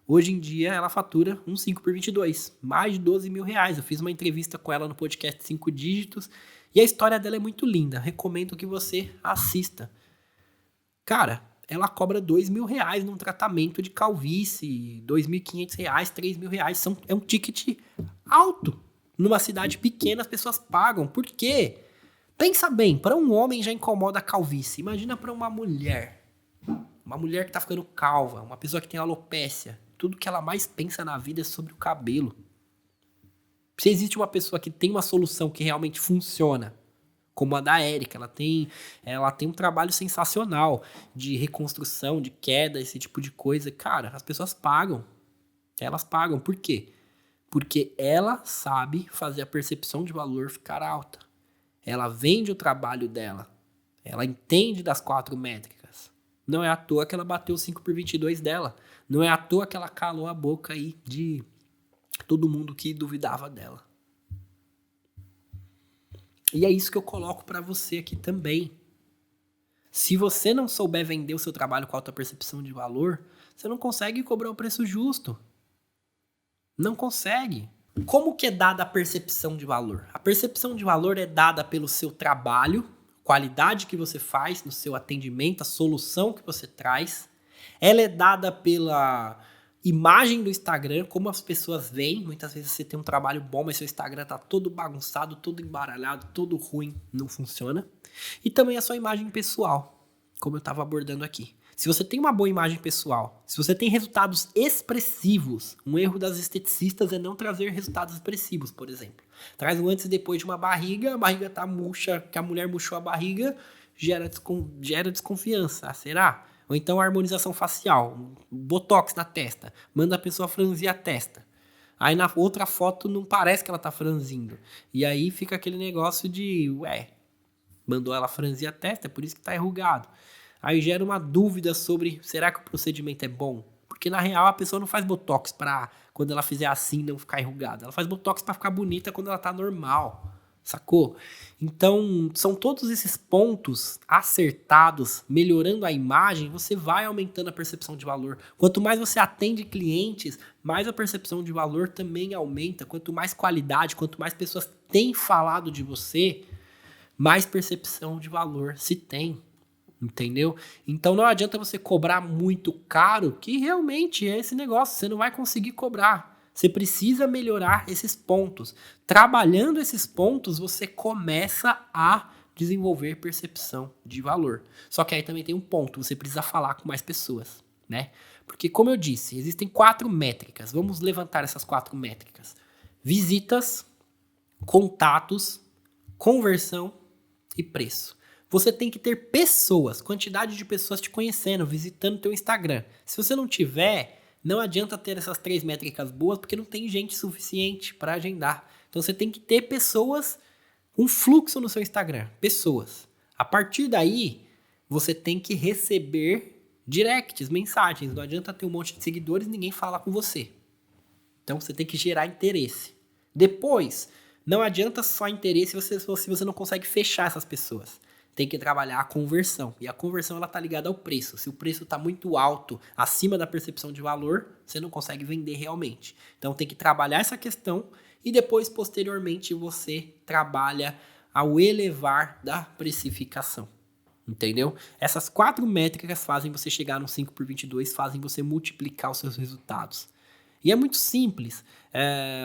Hoje em dia ela fatura um 5 por 22, mais de 12 mil reais. Eu fiz uma entrevista com ela no podcast 5 Dígitos e a história dela é muito linda. Recomendo que você assista. Cara, ela cobra 2 mil reais num tratamento de calvície, 2.500 reais, 3 mil reais. É um ticket alto. Numa cidade pequena as pessoas pagam. Por quê? Pensa bem, para um homem já incomoda a calvície. Imagina para uma mulher. Uma mulher que tá ficando calva, uma pessoa que tem alopécia. Tudo que ela mais pensa na vida é sobre o cabelo. Se existe uma pessoa que tem uma solução que realmente funciona, como a da Érica, ela tem um trabalho sensacional de reconstrução, de queda, esse tipo de coisa. Cara, as pessoas pagam. Elas pagam. Por quê? Porque ela sabe fazer a percepção de valor ficar alta. Ela vende o trabalho dela. Ela entende das 4 métricas. Não é à toa que ela bateu 5 por 22 dela. Não é à toa que ela calou a boca aí de todo mundo que duvidava dela. E é isso que eu coloco para você aqui também. Se você não souber vender o seu trabalho com alta percepção de valor, você não consegue cobrar o preço justo. Não consegue. Como que é dada a percepção de valor? A percepção de valor é dada pelo seu trabalho, qualidade que você faz no seu atendimento, a solução que você traz. Ela é dada pela imagem do Instagram, como as pessoas veem. Muitas vezes você tem um trabalho bom, mas seu Instagram tá todo bagunçado, todo embaralhado, todo ruim, não funciona. E também a sua imagem pessoal, como eu estava abordando aqui. Se você tem uma boa imagem pessoal, se você tem resultados expressivos, um erro das esteticistas é não trazer resultados expressivos, por exemplo. Traz um antes e depois de uma barriga, a barriga tá murcha, que a mulher murchou a barriga, gera desconfiança. Ah, será? Ou então a harmonização facial, botox na testa, manda a pessoa franzir a testa. Aí na outra foto não parece que ela tá franzindo. E aí fica aquele negócio de, mandou ela franzir a testa, é por isso que tá enrugado. Aí gera uma dúvida sobre, será que o procedimento é bom? Porque na real a pessoa não faz botox pra quando ela fizer assim não ficar enrugada. Ela faz botox pra ficar bonita quando ela tá normal, sacou? Então, são todos esses pontos acertados, melhorando a imagem, você vai aumentando a percepção de valor. Quanto mais você atende clientes, mais a percepção de valor também aumenta. Quanto mais qualidade, quanto mais pessoas têm falado de você, mais percepção de valor se tem. Entendeu? Então não adianta você cobrar muito caro, que realmente é esse negócio, você não vai conseguir cobrar. Você precisa melhorar esses pontos. Trabalhando esses pontos, você começa a desenvolver percepção de valor. Só que aí também tem um ponto, você precisa falar com mais pessoas, né? Porque como eu disse, existem 4 métricas. Vamos levantar essas 4 métricas. Visitas, contatos, conversão e preço. Você tem que ter pessoas, quantidade de pessoas te conhecendo, visitando teu Instagram. Se você não tiver, não adianta ter essas 3 métricas boas, porque não tem gente suficiente para agendar. Então você tem que ter pessoas, um fluxo no seu Instagram, pessoas. A partir daí, você tem que receber directs, mensagens. Não adianta ter um monte de seguidores e ninguém fala com você. Então você tem que gerar interesse. Depois, não adianta só interesse se você não consegue fechar essas pessoas. Tem que trabalhar a conversão. E a conversão ela tá ligada ao preço. Se o preço está muito alto, acima da percepção de valor, você não consegue vender realmente. Então tem que trabalhar essa questão e depois, posteriormente, você trabalha ao elevar da precificação. Entendeu? Essas 4 métricas fazem você chegar no 5 por 22, fazem você multiplicar os seus resultados. E é muito simples,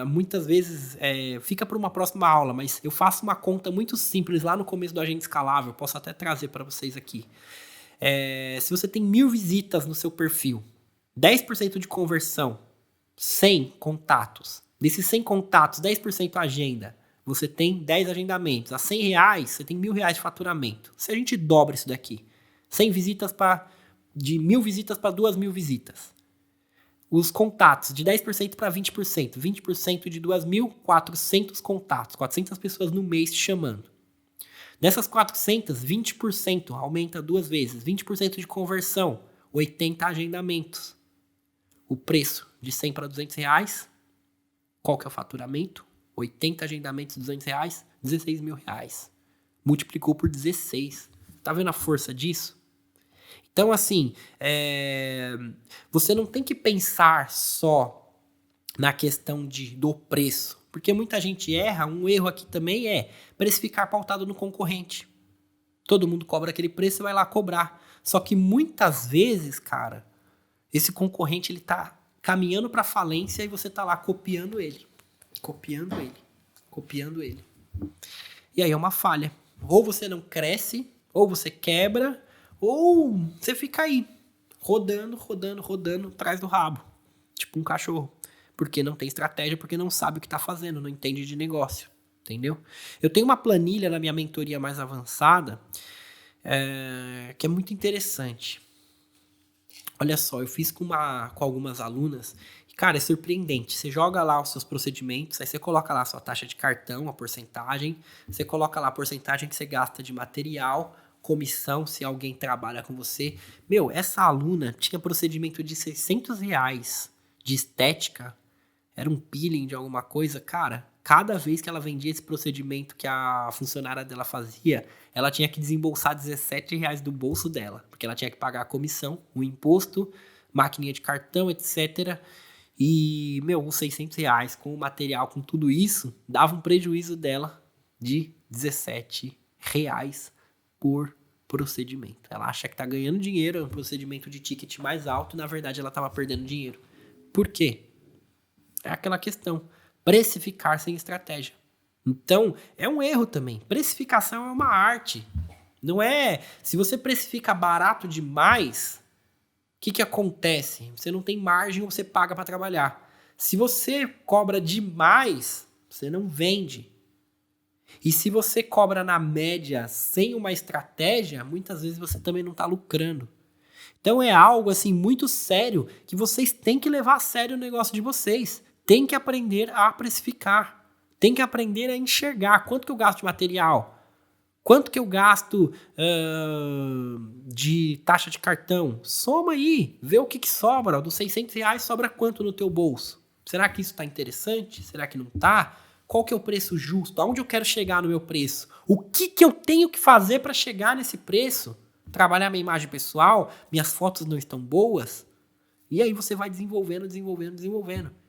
muitas vezes fica para uma próxima aula, mas eu faço uma conta muito simples lá no começo do Agenda Escalável, posso até trazer para vocês aqui. Se você tem 1000 visitas no seu perfil, 10% de conversão, 100 contatos, desses 100 contatos, 10% agenda, você tem 10 agendamentos, a R$100 você tem R$1.000 de faturamento. Se a gente dobra isso daqui, 100 visitas de 1000 visitas para 2000 visitas. Os contatos, de 10% para 20%. 20% de 2.400 contatos. 400 pessoas no mês te chamando. Dessas 400, 20% aumenta 2 vezes. 20% de conversão, 80 agendamentos. O preço de 100 para R$200, qual que é o faturamento? 80 agendamentos, R$200, R$16.000. Multiplicou por 16. Tá vendo a força disso? Então, assim, você não tem que pensar só na questão do preço. Porque muita gente erra, um erro aqui também é precificar pautado no concorrente. Todo mundo cobra aquele preço e vai lá cobrar. Só que muitas vezes, cara, esse concorrente ele tá caminhando para falência e você tá lá copiando ele. Copiando ele. E aí é uma falha. Ou você não cresce, ou você quebra, ou você fica aí, rodando atrás do rabo. Tipo um cachorro. Porque não tem estratégia, porque não sabe o que está fazendo, não entende de negócio. Entendeu? Eu tenho uma planilha na minha mentoria mais avançada que é muito interessante. Olha só, eu fiz com algumas alunas. Cara, é surpreendente. Você joga lá os seus procedimentos, aí você coloca lá a sua taxa de cartão, a porcentagem, você coloca lá a porcentagem que você gasta de material, comissão, se alguém trabalha com você. Meu, essa aluna tinha procedimento de R$ 600 de estética, era um peeling de alguma coisa. Cara, cada vez que ela vendia esse procedimento que a funcionária dela fazia, ela tinha que desembolsar R$ 17 do bolso dela, porque ela tinha que pagar a comissão, o imposto, maquininha de cartão, etc. E, meu, uns R$ 600 com o material, com tudo isso, dava um prejuízo dela de R$ 17 por procedimento. Ela acha que tá ganhando dinheiro, é um procedimento de ticket mais alto, e na verdade ela tava perdendo dinheiro. Por quê? É aquela questão, precificar sem estratégia. Então, é um erro também. Precificação é uma arte. Não é... Se você precifica barato demais, o que acontece? Você não tem margem, você paga para trabalhar. Se você cobra demais, você não vende. E se você cobra na média sem uma estratégia, muitas vezes você também não está lucrando. Então é algo assim muito sério que vocês têm que levar a sério o negócio de vocês. Tem que aprender a precificar. Tem que aprender a enxergar quanto que eu gasto de material. Quanto que eu gasto de taxa de cartão? Soma aí, vê o que sobra. Dos R$ 600 sobra quanto no teu bolso? Será que isso está interessante? Será que não está? Qual que é o preço justo? Aonde eu quero chegar no meu preço? O que eu tenho que fazer para chegar nesse preço? Trabalhar minha imagem pessoal? Minhas fotos não estão boas? E aí você vai desenvolvendo.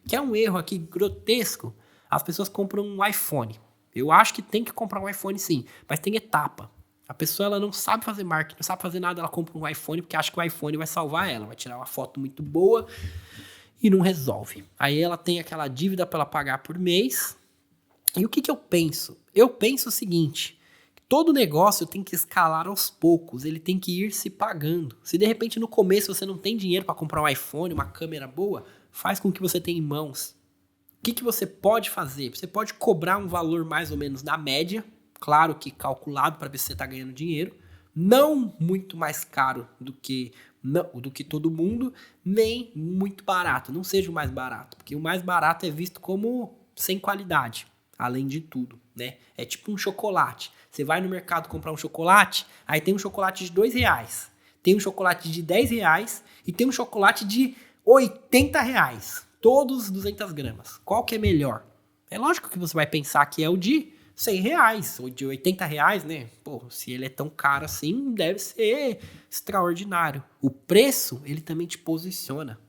Que é um erro aqui grotesco. As pessoas compram um iPhone. Eu acho que tem que comprar um iPhone sim, mas tem etapa. A pessoa ela não sabe fazer marketing, não sabe fazer nada, ela compra um iPhone porque acha que o iPhone vai salvar ela, vai tirar uma foto muito boa e não resolve. Aí ela tem aquela dívida para ela pagar por mês. E o que eu penso? Eu penso o seguinte, todo negócio tem que escalar aos poucos, ele tem que ir se pagando. Se de repente no começo você não tem dinheiro para comprar um iPhone, uma câmera boa, faz com o que você tem em mãos. O que você pode fazer? Você pode cobrar um valor mais ou menos na média, claro que calculado para ver se você está ganhando dinheiro, não muito mais caro do que todo mundo, nem muito barato, não seja o mais barato, porque o mais barato é visto como sem qualidade, além de tudo, né? É tipo um chocolate. Você vai no mercado comprar um chocolate, aí tem um chocolate de R$ 2, tem um chocolate de R$ 10 e tem um chocolate de R$ 80. Todos 200 gramas. Qual que é melhor? É lógico que você vai pensar que é o de R$ 100 ou de R$ 80, né? Pô, se ele é tão caro assim, deve ser extraordinário. O preço, ele também te posiciona.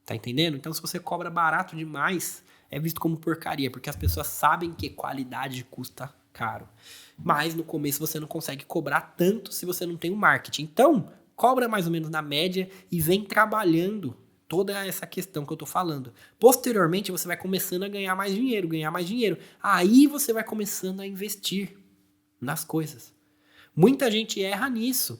Tá entendendo? Então, se você cobra barato demais, é visto como porcaria, porque as pessoas sabem que qualidade custa caro. Mas no começo você não consegue cobrar tanto se você não tem o marketing. Então, cobra mais ou menos na média e vem trabalhando toda essa questão que eu tô falando. Posteriormente, você vai começando a ganhar mais dinheiro. Aí você vai começando a investir nas coisas. Muita gente erra nisso.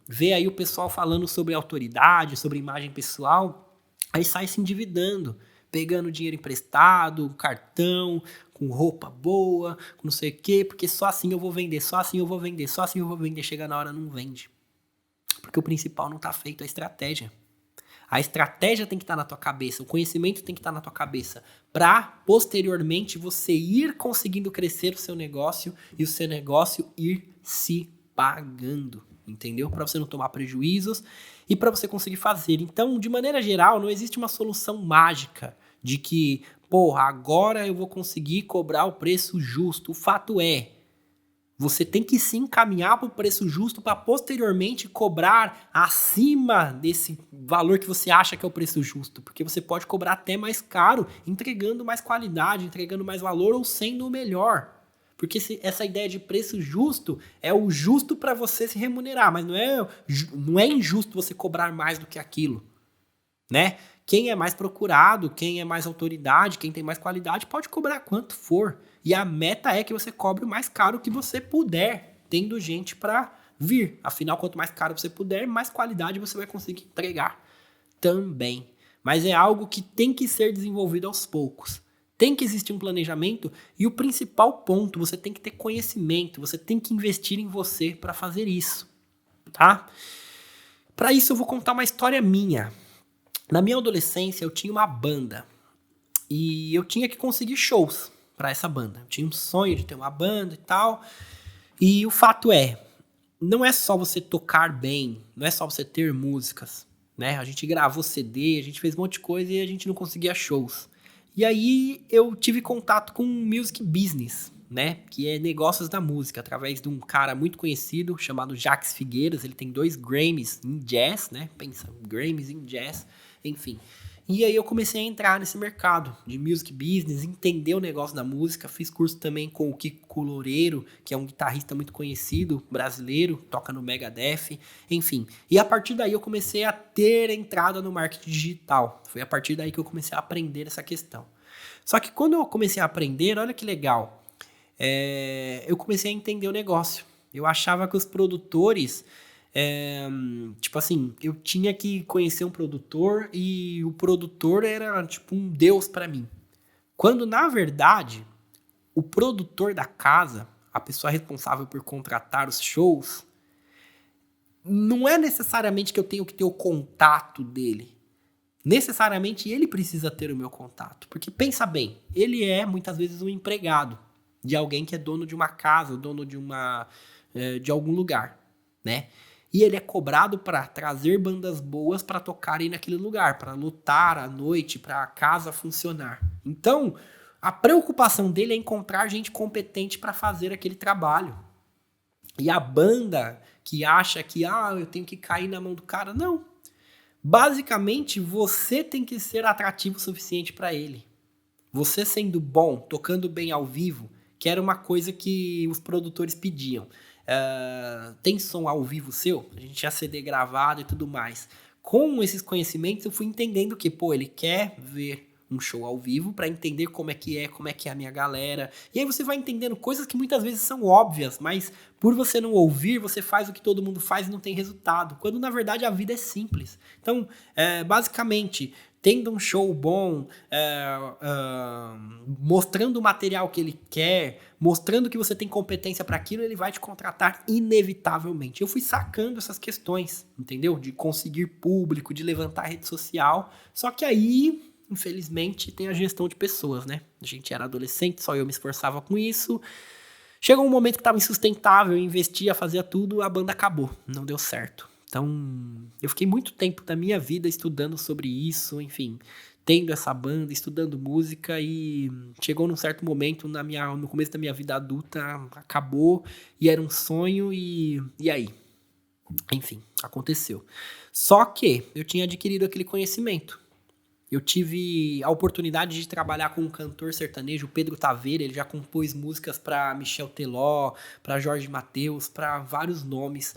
Vê aí o pessoal falando sobre autoridade, sobre imagem pessoal, aí sai se endividando, pegando dinheiro emprestado, cartão, com roupa boa, com não sei o quê, porque só assim eu vou vender, chega na hora não vende. Porque o principal não tá feito, a estratégia. A estratégia tem que estar na tua cabeça, o conhecimento tem que estar na tua cabeça, para posteriormente você ir conseguindo crescer o seu negócio e o seu negócio ir se pagando, entendeu? Para você não tomar prejuízos e para você conseguir fazer. Então, de maneira geral, não existe uma solução mágica de que, porra, agora eu vou conseguir cobrar o preço justo. O fato é, você tem que se encaminhar para o preço justo para posteriormente cobrar acima desse valor que você acha que é o preço justo. Porque você pode cobrar até mais caro, entregando mais qualidade, entregando mais valor ou sendo o melhor. Porque essa ideia de preço justo é o justo para você se remunerar, mas não é injusto você cobrar mais do que aquilo, né? Quem é mais procurado, quem é mais autoridade, quem tem mais qualidade, pode cobrar quanto for. E a meta é que você cobre o mais caro que você puder, tendo gente para vir. Afinal, quanto mais caro você puder, mais qualidade você vai conseguir entregar também. Mas é algo que tem que ser desenvolvido aos poucos. Tem que existir um planejamento e o principal ponto, você tem que ter conhecimento, você tem que investir em você para fazer isso, tá? Para isso eu vou contar uma história minha. Na minha adolescência, eu tinha uma banda e eu tinha que conseguir shows para essa banda. Eu tinha um sonho de ter uma banda e tal. E o fato é, não é só você tocar bem, não é só você ter músicas, né? A gente gravou CD, a gente fez um monte de coisa e a gente não conseguia shows. E aí eu tive contato com music business, né? Que é negócios da música, através de um cara muito conhecido chamado Jacques Figueiras. Ele tem 2 Grammys em jazz, né? Pensa, Grammys em jazz, enfim. E aí eu comecei a entrar nesse mercado de music business, entender o negócio da música. Fiz curso também com o Kiko Loureiro, que é um guitarrista muito conhecido, brasileiro, toca no Megadeth, enfim. E a partir daí eu comecei a ter entrada no marketing digital. Foi a partir daí que eu comecei a aprender essa questão. Só que quando eu comecei a aprender, olha que legal, eu comecei a entender o negócio. Eu achava que os produtores... tipo assim, eu tinha que conhecer um produtor e o produtor era tipo um deus pra mim. Quando, na verdade, o produtor da casa, a pessoa responsável por contratar os shows, não é necessariamente que eu tenho que ter o contato dele. Necessariamente ele precisa ter o meu contato. Porque pensa bem, ele é muitas vezes um empregado de alguém que é dono de uma casa, dono de algum lugar, né? E ele é cobrado para trazer bandas boas para tocarem naquele lugar, para lotar à noite, para a casa funcionar. Então, a preocupação dele é encontrar gente competente para fazer aquele trabalho. E a banda que acha que, eu tenho que cair na mão do cara, não. Basicamente, você tem que ser atrativo o suficiente para ele. Você sendo bom, tocando bem ao vivo, que era uma coisa que os produtores pediam. Tem som ao vivo seu? A gente tinha CD gravado e tudo mais. Com esses conhecimentos, eu fui entendendo que, ele quer ver um show ao vivo para entender como é que é a minha galera. E aí você vai entendendo coisas que muitas vezes são óbvias, mas por você não ouvir, você faz o que todo mundo faz e não tem resultado. Quando, na verdade, a vida é simples. Então, basicamente, tendo um show bom, mostrando o material que ele quer, mostrando que você tem competência para aquilo, ele vai te contratar inevitavelmente. Eu fui sacando essas questões, entendeu? De conseguir público, de levantar rede social. Só que aí, infelizmente, tem a gestão de pessoas, né? A gente era adolescente, só eu me esforçava com isso. Chegou um momento que estava insustentável, eu investia, fazia tudo, a banda acabou, não deu certo. Então, eu fiquei muito tempo da minha vida estudando sobre isso, enfim, tendo essa banda, estudando música, e chegou num certo momento no começo da minha vida adulta, acabou, e era um sonho, e aí? Enfim, aconteceu. Só que eu tinha adquirido aquele conhecimento. Eu tive a oportunidade de trabalhar com um cantor sertanejo, o Pedro Taveira. Ele já compôs músicas para Michel Teló, para Jorge Mateus, para vários nomes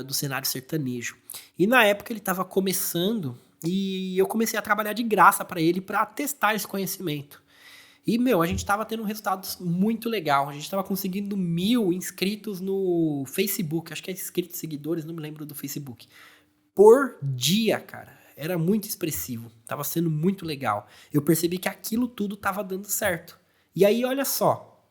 do cenário sertanejo. E na época ele estava começando e eu comecei a trabalhar de graça para ele para testar esse conhecimento. E, a gente estava tendo um resultado muito legal. A gente estava conseguindo 1.000 inscritos no Facebook. Acho que é inscritos, seguidores, não me lembro do Facebook. Por dia, cara. Era muito expressivo, tava sendo muito legal. Eu percebi que aquilo tudo tava dando certo. E aí, olha só,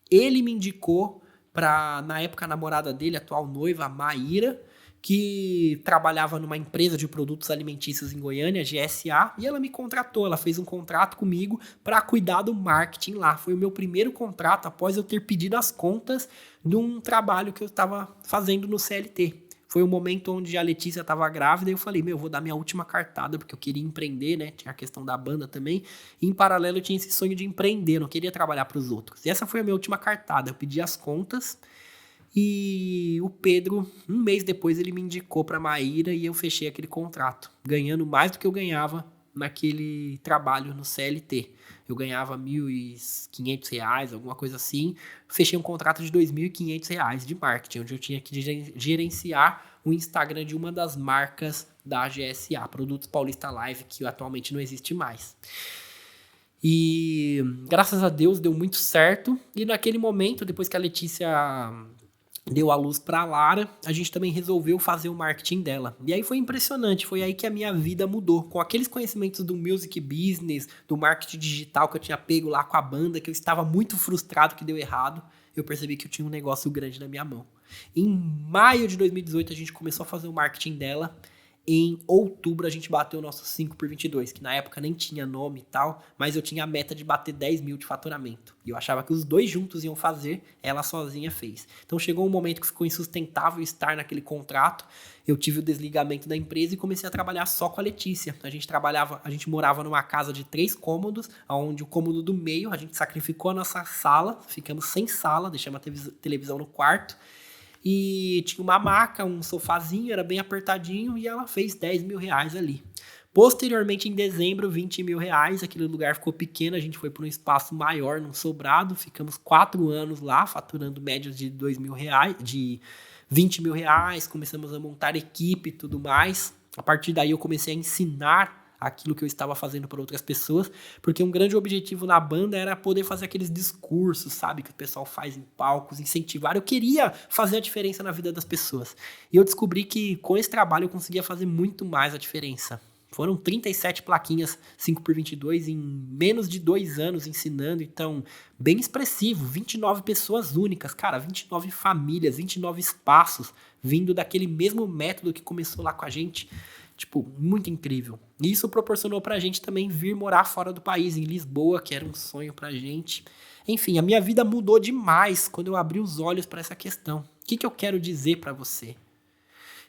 ele me indicou pra, na época, a namorada dele, a atual noiva, a Maíra, que trabalhava numa empresa de produtos alimentícios em Goiânia, GSA, e ela me contratou, ela fez um contrato comigo para cuidar do marketing lá. Foi o meu primeiro contrato após eu ter pedido as contas de um trabalho que eu estava fazendo no CLT. Foi o momento onde a Letícia estava grávida e eu falei, eu vou dar minha última cartada, porque eu queria empreender, né? Tinha a questão da banda também. E em paralelo eu tinha esse sonho de empreender, não queria trabalhar para os outros. E essa foi a minha última cartada. Eu pedi as contas e o Pedro, um mês depois, ele me indicou para Maíra e eu fechei aquele contrato, ganhando mais do que eu ganhava naquele trabalho no CLT. Eu ganhava R$ 1.500, alguma coisa assim. Fechei um contrato de R$ 2.500 de marketing, onde eu tinha que gerenciar o Instagram de uma das marcas da GSA, Produtos Paulista Live, que atualmente não existe mais. E graças a Deus deu muito certo. E naquele momento, depois que a Letícia deu a luz pra Lara, a gente também resolveu fazer o marketing dela. E aí foi impressionante, foi aí que a minha vida mudou. Com aqueles conhecimentos do music business, do marketing digital que eu tinha pego lá com a banda, que eu estava muito frustrado que deu errado, eu percebi que eu tinha um negócio grande na minha mão. Em maio de 2018 a gente começou a fazer o marketing dela. em outubro a gente bateu o nosso 5x22, que na época nem tinha nome e tal, mas eu tinha a meta de bater 10 mil de faturamento. E eu achava que os dois juntos iam fazer, ela sozinha fez. Então chegou um momento que ficou insustentável estar naquele contrato, eu tive o desligamento da empresa e comecei a trabalhar só com a Letícia. A gente morava numa casa de 3 cômodos, onde o cômodo do meio, a gente sacrificou a nossa sala, ficamos sem sala, deixamos a televisão no quarto, e tinha uma maca, um sofazinho, era bem apertadinho, e ela fez 10 mil reais ali. Posteriormente, em dezembro, 20 mil reais, aquele lugar ficou pequeno, a gente foi para um espaço maior, num sobrado, ficamos 4 anos lá, faturando médias de 2 mil reais, de 20 mil reais, começamos a montar equipe e tudo mais. A partir daí eu comecei a ensinar aquilo que eu estava fazendo para outras pessoas, porque um grande objetivo na banda era poder fazer aqueles discursos, sabe, que o pessoal faz em palcos, incentivar. Eu queria fazer a diferença na vida das pessoas. E eu descobri que com esse trabalho eu conseguia fazer muito mais a diferença. Foram 37 plaquinhas 5x22 em menos de 2 anos ensinando, então bem expressivo, 29 pessoas únicas, cara, 29 famílias, 29 espaços, vindo daquele mesmo método que começou lá com a gente. Tipo, muito incrível. E isso proporcionou pra gente também vir morar fora do país, em Lisboa, que era um sonho pra gente. Enfim, a minha vida mudou demais quando eu abri os olhos pra essa questão. O que eu quero dizer pra você?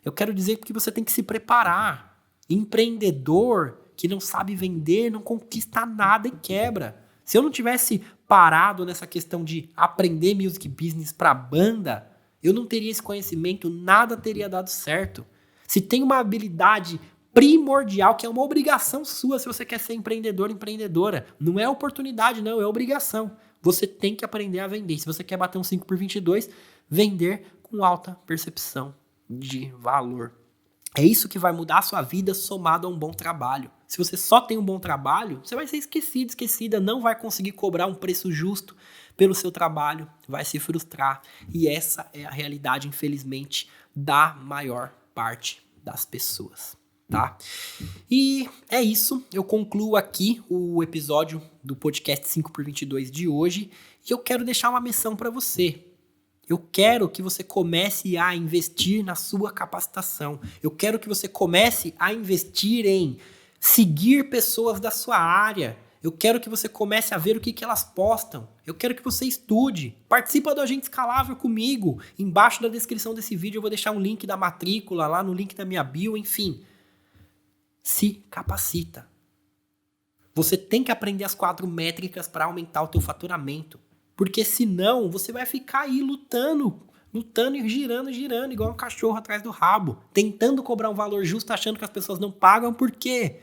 Eu quero dizer que você tem que se preparar. Empreendedor que não sabe vender não conquista nada e quebra. Se eu não tivesse parado nessa questão de aprender music business pra banda, eu não teria esse conhecimento, nada teria dado certo. Se tem uma habilidade primordial, que é uma obrigação sua se você quer ser empreendedor, empreendedora. Não é oportunidade, não, é obrigação. Você tem que aprender a vender. Se você quer bater um 5x22, vender com alta percepção de valor. É isso que vai mudar a sua vida somado a um bom trabalho. Se você só tem um bom trabalho, você vai ser esquecido, esquecida, não vai conseguir cobrar um preço justo pelo seu trabalho, vai se frustrar. E essa é a realidade, infelizmente, da maior parte das pessoas, tá? E é isso, eu concluo aqui o episódio do podcast 5x22 de hoje e eu quero deixar uma missão para você. Eu quero que você comece a investir na sua capacitação. Eu quero que você comece a investir em seguir pessoas da sua área. Eu quero que você comece a ver o que elas postam. Eu quero que você estude. Participa do Agente Escalável comigo. Embaixo da descrição desse vídeo eu vou deixar um link da matrícula, lá no link da minha bio, enfim. Se capacita. Você tem que aprender as 4 métricas para aumentar o teu faturamento. Porque senão você vai ficar aí lutando e girando, igual um cachorro atrás do rabo. Tentando cobrar um valor justo, achando que as pessoas não pagam. Por quê?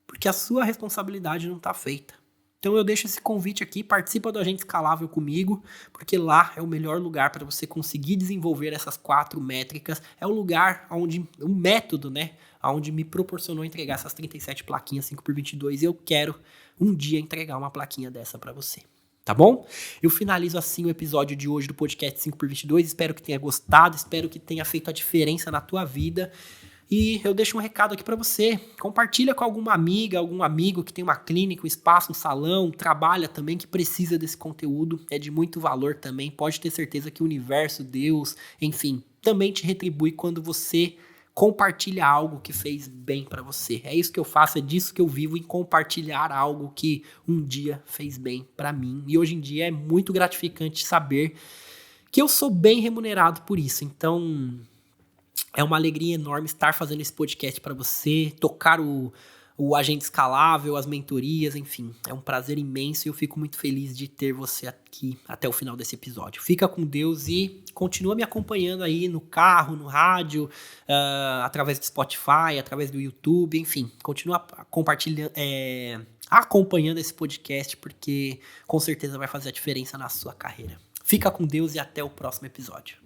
Porque a sua responsabilidade não está feita. Então eu deixo esse convite aqui, participa do Agente Escalável comigo, porque lá é o melhor lugar para você conseguir desenvolver essas 4 métricas. É o lugar onde, o método, né, onde me proporcionou entregar essas 37 plaquinhas 5x22 e eu quero um dia entregar uma plaquinha dessa para você. Tá bom? Eu finalizo assim o episódio de hoje do podcast 5x22. Espero que tenha gostado, espero que tenha feito a diferença na tua vida. E eu deixo um recado aqui para você. Compartilha com alguma amiga, algum amigo que tem uma clínica, um espaço, um salão, trabalha também, que precisa desse conteúdo. É de muito valor também. Pode ter certeza que o universo, Deus, enfim, também te retribui quando você compartilha algo que fez bem para você. É isso que eu faço, é disso que eu vivo, em compartilhar algo que um dia fez bem para mim. E hoje em dia é muito gratificante saber que eu sou bem remunerado por isso. Então, é uma alegria enorme estar fazendo esse podcast para você, tocar o Agente Escalável, as mentorias, enfim. É um prazer imenso e eu fico muito feliz de ter você aqui até o final desse episódio. Fica com Deus e continua me acompanhando aí no carro, no rádio, através do Spotify, através do YouTube, enfim. Continua compartilhando, acompanhando esse podcast, porque com certeza vai fazer a diferença na sua carreira. Fica com Deus e até o próximo episódio.